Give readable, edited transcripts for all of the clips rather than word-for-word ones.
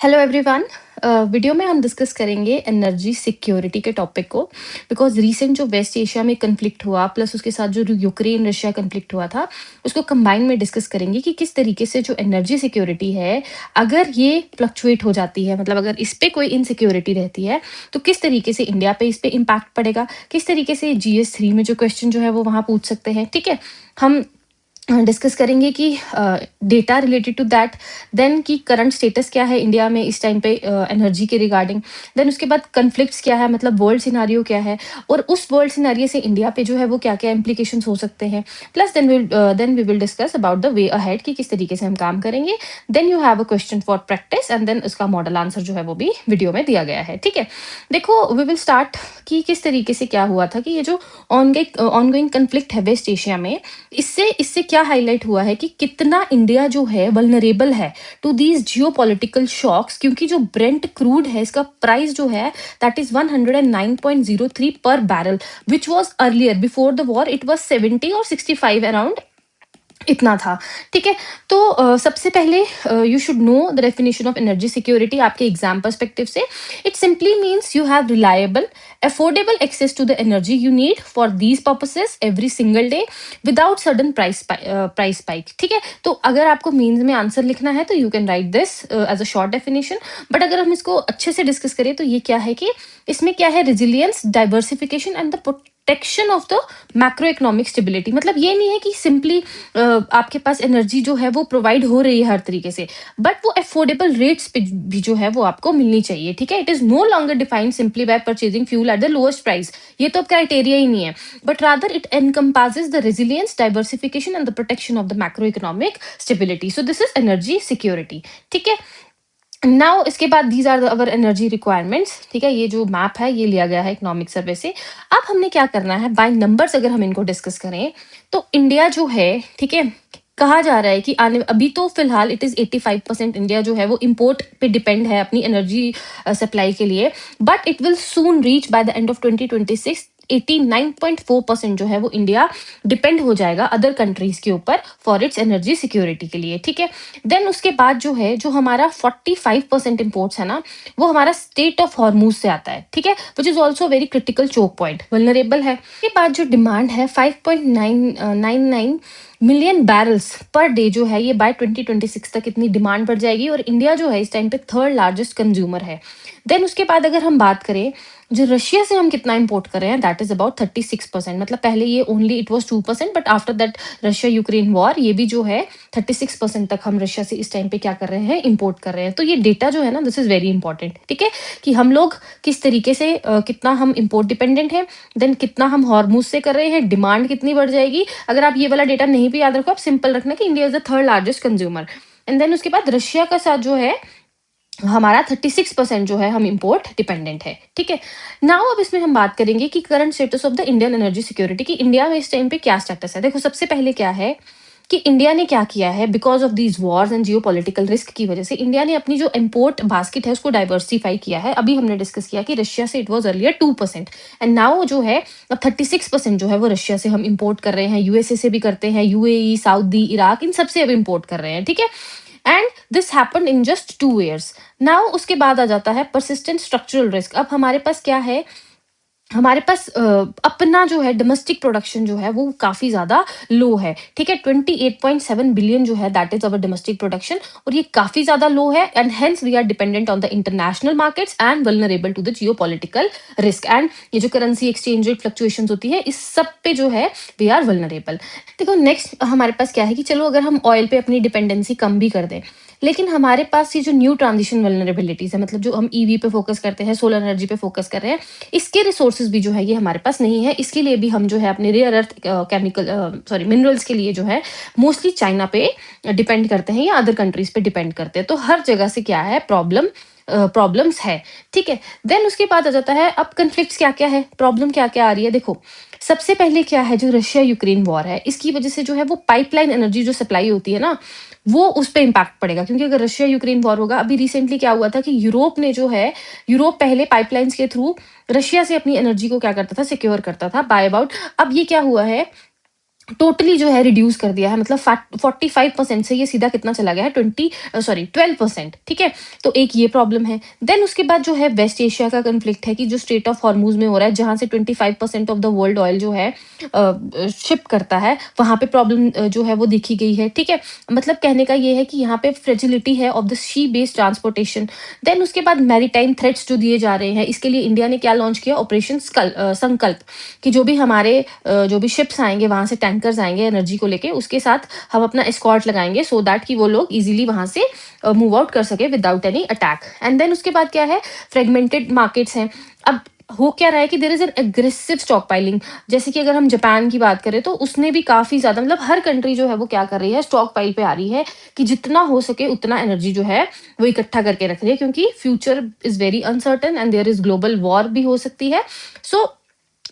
Hello everyone. Video में हम discuss करेंगे एनर्जी सिक्योरिटी के टॉपिक को। बिकॉज रीसेंट जो वेस्ट एशिया में कन्फ्लिक्ट हुआ प्लस उसके साथ जो यूक्रेन रशिया कन्फ्लिक्ट हुआ था, उसको कंबाइन में डिस्कस करेंगे कि किस तरीके से जो एनर्जी सिक्योरिटी है, अगर ये फ्लक्चुएट हो जाती है, मतलब अगर इस पे कोई इनसिक्योरिटी रहती है तो किस तरीके से इंडिया पे इस पे इम्पैक्ट पड़ेगा, किस तरीके से GS3 में जो क्वेश्चन जो है वो वहाँ पूछ सकते हैं। ठीक है, हम डिस्कस करेंगे कि data related to that, then कि करंट स्टेटस क्या है इंडिया में इस टाइम पे एनर्जी के रिगार्डिंग, देन उसके बाद कन्फ्लिक्ट्स क्या है, मतलब वर्ल्ड सिनारियो क्या है, और उस वर्ल्ड सिनारियो से इंडिया पे जो है वो क्या क्या इम्प्लीकेशंस हो सकते हैं। Plus then we will discuss about the way ahead कि किस तरीके से हम काम करेंगे। Then you have a question for practice and then उसका मॉडल आंसर जो है वो भी वीडियो में दिया गया है। ठीक है, देखो वी विल स्टार्ट कि किस तरीके से क्या हुआ था कि ये जो ऑनगोइंग कन्फ्लिक्ट है वेस्ट एशिया में, इससे इससे क्या हाईलाइट हुआ है कि कितना इंडिया जो है वल्नरेबल है टू दीज जियोपॉलिटिकल शॉक्स। क्योंकि जो ब्रेंट क्रूड है, इसका प्राइस जो है दैट इज 109.03 पर barrel, which was earlier before the war it was 70 और 65 अराउंड, इतना था। ठीक है, तो सबसे पहले you should know the definition of energy security आपके एग्जाम पर्सपेक्टिव से। It simply means you have reliable affordable access to the energy you need for these purposes every single day without sudden price spike। ठीक है, तो अगर आपको means में answer लिखना है तो you can write this as a short definition. But अगर हम इसको अच्छे से डिस्कस करें तो ये क्या है कि इसमें क्या है, resilience, diversification and the protection of the macro economic stability. मतलब ये नहीं है कि सिंपली आपके पास एनर्जी जो है वो प्रोवाइड हो रही है हर तरीके से, बट वो अफोर्डेबल रेट्स पे भी जो है वो आपको मिलनी चाहिए। ठीक है, it is no longer defined simply by purchasing fuel at the lowest price, ये तो अब क्राइटेरिया ही नहीं है, but rather it encompasses the resilience, diversification and the protection of the macro economic stability. So this is energy security. ठीक है, now इसके बाद these are our energy requirements. ठीक है, ये जो मैप है ये लिया गया है इकोनॉमिक सर्वे से। अब हमने क्या करना है, बाय नंबर्स अगर हम इनको डिस्कस करें तो इंडिया जो है, ठीक है, कहा जा रहा है कि आने अभी तो फिलहाल इट इज 85% इंडिया जो है वो इंपोर्ट पे डिपेंड है अपनी एनर्जी सप्लाई के लिए, but it will soon reach by the end of 2026 89.4% जो है वो इंडिया डिपेंड हो जाएगा अदर कंट्रीज के ऊपर फॉर इट्स एनर्जी सिक्योरिटी के लिए। ठीक है, देन उसके बाद जो है, जो हमारा 45% इम्पोर्ट्स है ना, वो हमारा स्टेट ऑफ हॉर्मूज से आता है। ठीक है, which is also very critical choke point, vulnerable है। उसके बाद जो डिमांड है 5.99 मिलियन बैरल्स पर डे जो है, ये बाय 2026 तक इतनी डिमांड बढ़ जाएगी और इंडिया जो है इस टाइम पे थर्ड लार्जेस्ट कंज्यूमर है। देन उसके बाद अगर हम बात करें जो रशिया से हम कितना इंपोर्ट कर रहे हैं, दैट इज अबाउट 36%। मतलब पहले ये only it was 2%, but after that Russia Ukraine war ये भी जो है 36% तक हम रशिया से इस टाइम पे क्या कर रहे हैं, इंपोर्ट कर रहे हैं। तो ये डेटा जो है ना, दिस इज वेरी इंपॉर्टेंट। ठीक है, कि हम लोग किस तरीके से कितना हम इंपोर्ट डिपेंडेंट है, देन कितना हम हॉर्मूज से कर रहे हैं, डिमांड कितनी बढ़ जाएगी। अगर आप ये वाला डेटा नहीं भी याद रखो, आप सिंपल रखना कि India is the third largest consumer, and then उसके बाद रशिया का साथ जो है हमारा 36% जो है हम इंपोर्ट डिपेंडेंट है। ठीक है, नाउ अब इसमें हम बात करेंगे कि current status of the Indian energy security, कि इंडिया में इस टाइम पे क्या स्टेटस है। देखो सबसे पहले क्या है कि इंडिया ने क्या किया है, because of these Wars and geopolitical risk की वजह से इंडिया ने अपनी जो इंपोर्ट बास्केट है उसको डाइवर्सिफाई किया है। अभी हमने डिस्कस किया कि रशिया से it was earlier 2% and now जो है अब 36% जो है वो रशिया से हम इंपोर्ट कर रहे हैं, यूएसए से भी करते हैं, यूएई, सऊदी, इराक, इन सबसे अब इंपोर्ट कर रहे हैं। ठीक है, and this happened in just 2 years। Now उसके बाद आ जाता है परसिस्टेंट स्ट्रक्चरल रिस्क। अब हमारे पास क्या है, हमारे पास अपना जो है डोमेस्टिक प्रोडक्शन जो है वो काफी ज्यादा लो है। ठीक है, 28.7 बिलियन जो है that is our domestic production, और ये काफी ज्यादा लो है and hence we are dependent on the international markets and vulnerable to the geopolitical risk. And ये जो करेंसी एक्सचेंज रेट फ्लक्चुएशंस होती है, इस सब पे जो है वी आर वल्नरेबल। देखो नेक्स्ट हमारे पास क्या है कि चलो अगर हम ऑयल पे अपनी डिपेंडेंसी कम भी कर दें, लेकिन हमारे पास ये जो न्यू ट्रांजिशन वल्नरेबिलिटीज है, मतलब जो हम ईवी पे फोकस करते हैं, सोलर एनर्जी पे फोकस कर रहे हैं, इसके रिसोर्सेज भी जो है ये हमारे पास नहीं है। इसके लिए भी हम जो है अपने रेयर अर्थ केमिकल मिनरल्स के लिए जो है मोस्टली चाइना पे डिपेंड करते हैं या अदर कंट्रीज पे डिपेंड करते हैं। तो हर जगह से क्या है, प्रॉब्लम्स है। ठीक है, देन उसके बाद आ जाता है अब कन्फ्लिक्ट्स क्या क्या है, प्रॉब्लम क्या क्या आ रही है। देखो सबसे पहले क्या है, जो रशिया यूक्रेन वॉर है, इसकी वजह से जो है वो पाइपलाइन एनर्जी जो सप्लाई होती है ना, वो उस पर इम्पैक्ट पड़ेगा। क्योंकि अगर रशिया यूक्रेन वॉर होगा, अभी रिसेंटली क्या हुआ था कि यूरोप ने जो है, यूरोप पहले पाइपलाइंस के थ्रू रशिया से अपनी एनर्जी को क्या करता था, सिक्योर करता था बाय अबाउट। अब ये क्या हुआ है, टोटली जो है रिड्यूस कर दिया है, मतलब 45% से ये सीधा कितना चला गया है, 12%, ठीक है। तो एक ये प्रॉब्लम है। देन उसके बाद जो है वेस्ट एशिया का कन्फ्लिक्ट है कि जो स्ट्रेट ऑफ हॉर्मूज में हो रहा है, जहाँ से 25% ऑफ द वर्ल्ड ऑयल जो है शिप करता है, वहाँ पे प्रॉब्लम जो है वो देखी गई है, ठीक है। मतलब कहने का ये है कि यहाँ पे फ्रेजिलिटी है of the sea based transportation. Then उसके बाद मैरीटाइम थ्रेट्स जो दिए जा रहे हैं, इसके लिए इंडिया ने क्या लॉन्च किया, ऑपरेशन संकल्प, कि जो भी हमारे जो भी शिप्स आएंगे, वहां से टैंकर्स आएंगे एनर्जी को लेके, उसके साथ हम अपना एस्कॉर्ट लगाएंगे सो दैट कि वो लोग इजीली वहां से मूव आउट कर सके without any attack. And then उसके बाद क्या है, फ्रेगमेंटेड मार्केट्स हैं। अब हो क्या रहा है कि there is an aggressive stock piling. जैसे कि अगर हम जापान की बात करें तो उसने भी काफी ज्यादा, मतलब हर कंट्री जो है वो क्या कर रही है, स्टॉक पाइल पे आ रही है कि जितना हो सके उतना एनर्जी जो है वो इकट्ठा करके रख रही है, क्योंकि future is very uncertain and there is global war भी हो सकती है। सो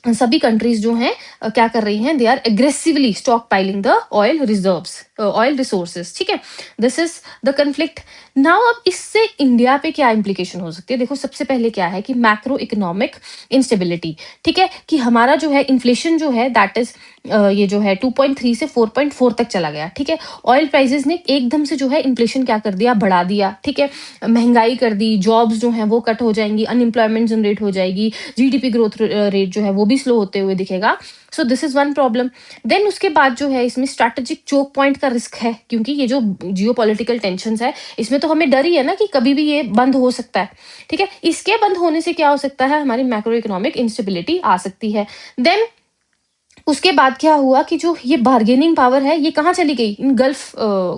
सभी कंट्रीज जो हैं क्या कर रही हैं, they are aggressively stockpiling the oil reserves, oil resources, ठीक है। This is the conflict. Now अब इससे इंडिया पे क्या इंप्लीकेशन हो सकती है, देखो सबसे पहले क्या है कि मैक्रो इकोनॉमिक इंस्टेबिलिटी, ठीक है, कि हमारा जो है इन्फ्लेशन जो है दैट इज ये जो है 2.3 से 4.4 तक चला गया, ठीक है। ऑयल प्राइसेस ने एकदम से जो है इन्फ्लेशन क्या कर दिया, बढ़ा दिया, ठीक है। महंगाई कर दी, जॉब्स जो हैं वो कट हो जाएंगी, अनएम्प्लॉयमेंट जनरेट हो जाएगी, जीडीपी ग्रोथ रेट जो है वो भी स्लो होते हुए दिखेगा। So this is one problem. Then उसके बाद जो है इसमें स्ट्रैटेजिक चोक पॉइंट का रिस्क है, क्योंकि ये जो जियो पॉलिटिकल टेंशन है, इसमें तो हमें डर ही है ना कि कभी भी ये बंद हो सकता है, ठीक है। इसके बंद होने से क्या हो सकता है, हमारी मैक्रो इकोनॉमिक इंस्टेबिलिटी आ सकती है। देन उसके बाद क्या हुआ कि जो ये बार्गेनिंग पावर है ये कहाँ चली गई, इन गल्फ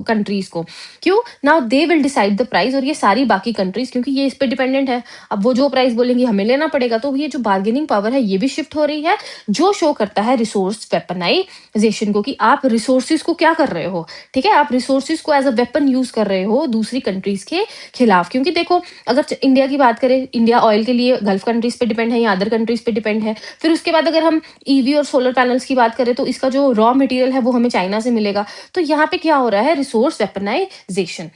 कंट्रीज को। क्यों, now they will decide the price, और ये सारी बाकी कंट्रीज, क्योंकि ये इस पे डिपेंडेंट है, अब वो जो प्राइस बोलेंगी हमें लेना पड़ेगा, तो ये जो बार्गेनिंग पावर है ये भी शिफ्ट हो रही है, जो शो करता है रिसोर्स वेपनाइजेशन को, कि आप रिसोर्सिस को क्या कर रहे हो, ठीक है, आप रिसोर्सिस को एज अ वेपन यूज कर रहे हो दूसरी कंट्रीज के खिलाफ। क्योंकि देखो अगर इंडिया की बात करें, इंडिया ऑयल के लिए गल्फ कंट्रीज पे डिपेंड है या अदर कंट्रीज पे डिपेंड है। फिर उसके बाद अगर हम ईवी और सोलर पैनल्स की बात करें तो इसका जो रॉ मटेरियल है वो हमें चाइना से मिलेगा। तो यहाँ पे क्या हो रहा है, रिसोर्स वेपनाइजेशन,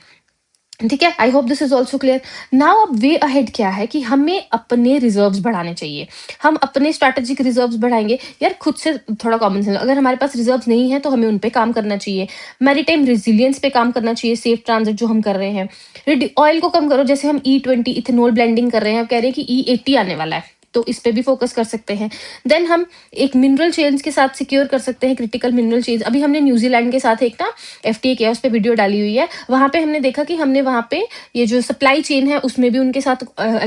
ठीक है। I hope this is also clear. Now अब वे अहेड क्या है कि हमें अपने रिजर्व्स बढ़ाने चाहिए, हम अपने स्ट्रैटेजिक रिजर्व्स बढ़ाएंगे। यार खुद से थोड़ा कॉमन सेंस, अगर हमारे पास रिजर्व्स नहीं है तो हमें उन पे काम करना चाहिए, मैरीटाइम रेजिलियंस पे काम करना चाहिए, सेफ ट्रांजिट जो हम कर रहे हैं, ऑयल को कम करो, जैसे हम E20 इथेनॉल ब्लेंडिंग कर रहे हैं, कह रहे हैं कि E80 आने वाला है, तो इस पे भी फोकस कर सकते हैं। देन हम एक मिनरल चेन्स के साथ सिक्योर कर सकते हैं, क्रिटिकल मिनरल चेन्स। अभी हमने न्यूजीलैंड के साथ एक ना FTA किया, उस पर वीडियो डाली हुई है, वहां पे हमने देखा कि हमने वहां पे ये जो सप्लाई चेन है उसमें भी उनके साथ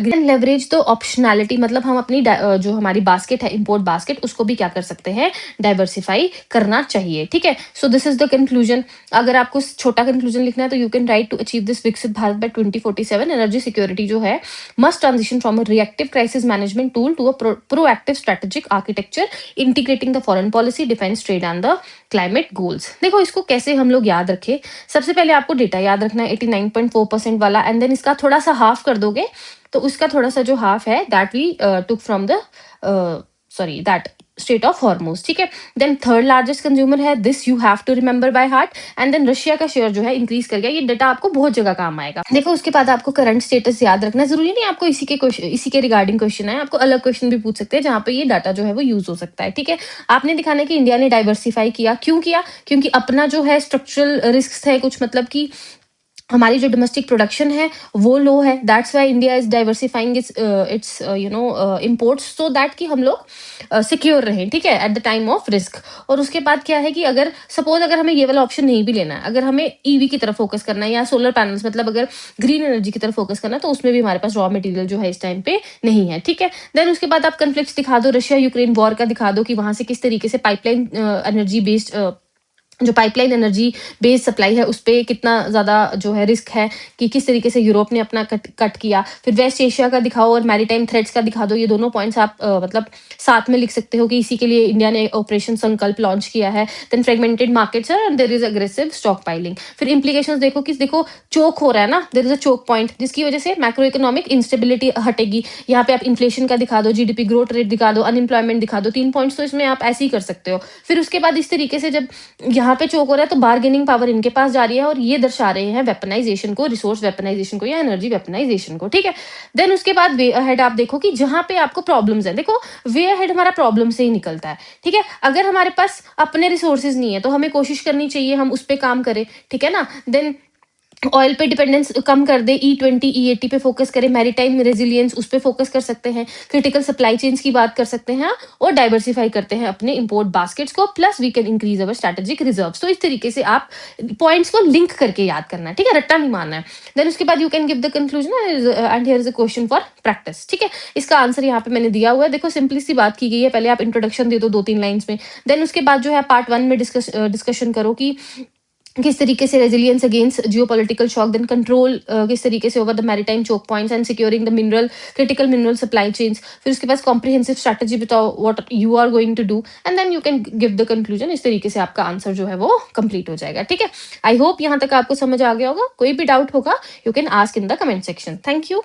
लेवरेज तो ऑप्शनैलिटी, मतलब हम अपनी जो हमारी बास्केट है, इंपोर्ट बास्केट, उसको भी क्या कर सकते हैं, डाइवर्सिफाई करना चाहिए, ठीक है। So this is the conclusion. अगर आपको छोटा कंक्लूजन लिखना है तो you can write, to achieve this Viksit Bharat by 2047 energy security जो है must transition from a reactive crisis management tool to a proactive strategic architecture integrating the foreign policy, defence, trade and the climate goals. देखो इसको कैसे हम लोग याद रखें, सबसे पहले आपको डेटा याद रखना है 89.4% वाला, एंड देन इसका थोड़ा सा हाफ कर दोगे तो उसका थोड़ा सा जो हाफ है that we took from the sorry that strait of Hormuz, ठीक है। देन थर्ड लार्जेस्ट कंज्यूमर है, this you have to remember by heart. And then Russia का शेयर जो है इंक्रीज कर गया, ये डेटा आपको बहुत जगह काम आएगा। देखो उसके बाद आपको करंट स्टेटस याद रखना, जरूरी नहीं आपको इसी के रिगार्डिंग क्वेश्चन है, आपको अलग क्वेश्चन भी पूछ सकते हैं जहाँ पे ये डाटा जो है वो यूज हो सकता है, ठीक है। आपने दिखाना है कि इंडिया ने डाइवर्सिफाई किया, क्यों किया, क्योंकि अपना जो है स्ट्रक्चरल रिस्क है कुछ, मतलब कि हमारी जो डोमेस्टिक प्रोडक्शन है वो लो है, that's why India is diversifying it's imports, so that कि हम लोग सिक्योर रहें, ठीक है, at the time of risk. और उसके बाद क्या है कि अगर सपोज अगर हमें ये वाला ऑप्शन नहीं भी लेना है, अगर हमें ईवी की तरफ फोकस करना है या सोलर पैनल्स, मतलब अगर ग्रीन एनर्जी की तरफ फोकस करना है, तो उसमें भी हमारे पास रॉ मटेरियल जो है इस टाइम पे नहीं है, ठीक है। देन उसके बाद आप कन्फ्लिक्ट्स दिखा दो, रशिया यूक्रेन वॉर का दिखा दो कि वहां से किस तरीके से पाइपलाइन एनर्जी बेस्ड जो पाइपलाइन एनर्जी बेस्ड सप्लाई है उस पर कितना ज़्यादा जो है रिस्क है, कि किस तरीके से यूरोप ने अपना कट किया। फिर वेस्ट एशिया का दिखाओ और मैरीटाइम थ्रेट्स का दिखा दो, ये दोनों पॉइंट्स आप मतलब साथ में लिख सकते हो कि इसी के लिए इंडिया ने ऑपरेशन संकल्प लॉन्च किया है। देन फ्रेगमेंटेड मार्केट्स है and there is aggressive stockpiling. फिर इंप्लीकेशंस देखो कि देखो चोक हो रहा है ना, there is a choke point जिसकी वजह से मैक्रो इकोनॉमिक इंस्टेबिलिटी हटेगी। यहाँ पे आप इन्फ्लेशन का दिखा दो, जीडीपी ग्रोथ रेट दिखा दो, अनएम्प्लॉयमेंट दिखा दो, 3 पॉइंट्स तो इसमें आप ऐसे ही कर सकते हो। फिर उसके बाद इस तरीके से जब यहाँ यहाँ पे चोक हो रहा है तो बार्गेनिंग पावर इनके पास जा रही है और ये दर्शा रहे हैं वेपनाइजेशन को, रिसोर्स वेपनाइजेशन को या एनर्जी वेपनाइजेशन को, ठीक है। देन उसके बाद वे अहेड आप देखो कि जहां पे आपको प्रॉब्लम्स है, देखो वे अहेड हमारा प्रॉब्लम से ही निकलता है, ठीक है। अगर हमारे पास अपने रिसोर्सेज नहीं है तो हमें कोशिश करनी चाहिए हम उस पर काम करें, ठीक है ना। देन ऑयल पे डिपेंडेंस कम कर दे, E20 E80 पे फोकस करें, मैरीटाइम रेजिलियंस उस पे फोकस कर सकते हैं, क्रिटिकल सप्लाई चेन्स की बात कर सकते हैं और डाइवर्सिफाई करते हैं अपने इंपोर्ट बास्केट्स को, plus we can increase our strategic reserves. तो इस तरीके से आप पॉइंट्स को लिंक करके याद करना है, ठीक है, रट्टा नहीं मारना है। देन उसके बाद you can give the conclusion and here is a question for practice, ठीक है। इसका आंसर यहाँ पे मैंने दिया हुआ है, देखो सिंपली सी बात की गई है, पहले आप इंट्रोडक्शन दे दो 2-3 लाइन्स में। देन उसके बाद जो है पार्ट 1 में डिस्कशन करो कि किस तरीके से resilience against geopolitical shock, then control किस तरीके से over the maritime choke points and securing the mineral critical mineral supply chains. फिर उसके बाद कॉम्प्रिहेंसिव स्ट्रैटेजी बताओ what you are going to do and then you can give the conclusion. इस तरीके से आपका आंसर जो है वो कंप्लीट हो जाएगा, ठीक है। आई होप यहाँ तक आपको समझ आ गया होगा। कोई भी डाउट होगा you can ask in the comment section. Thank you.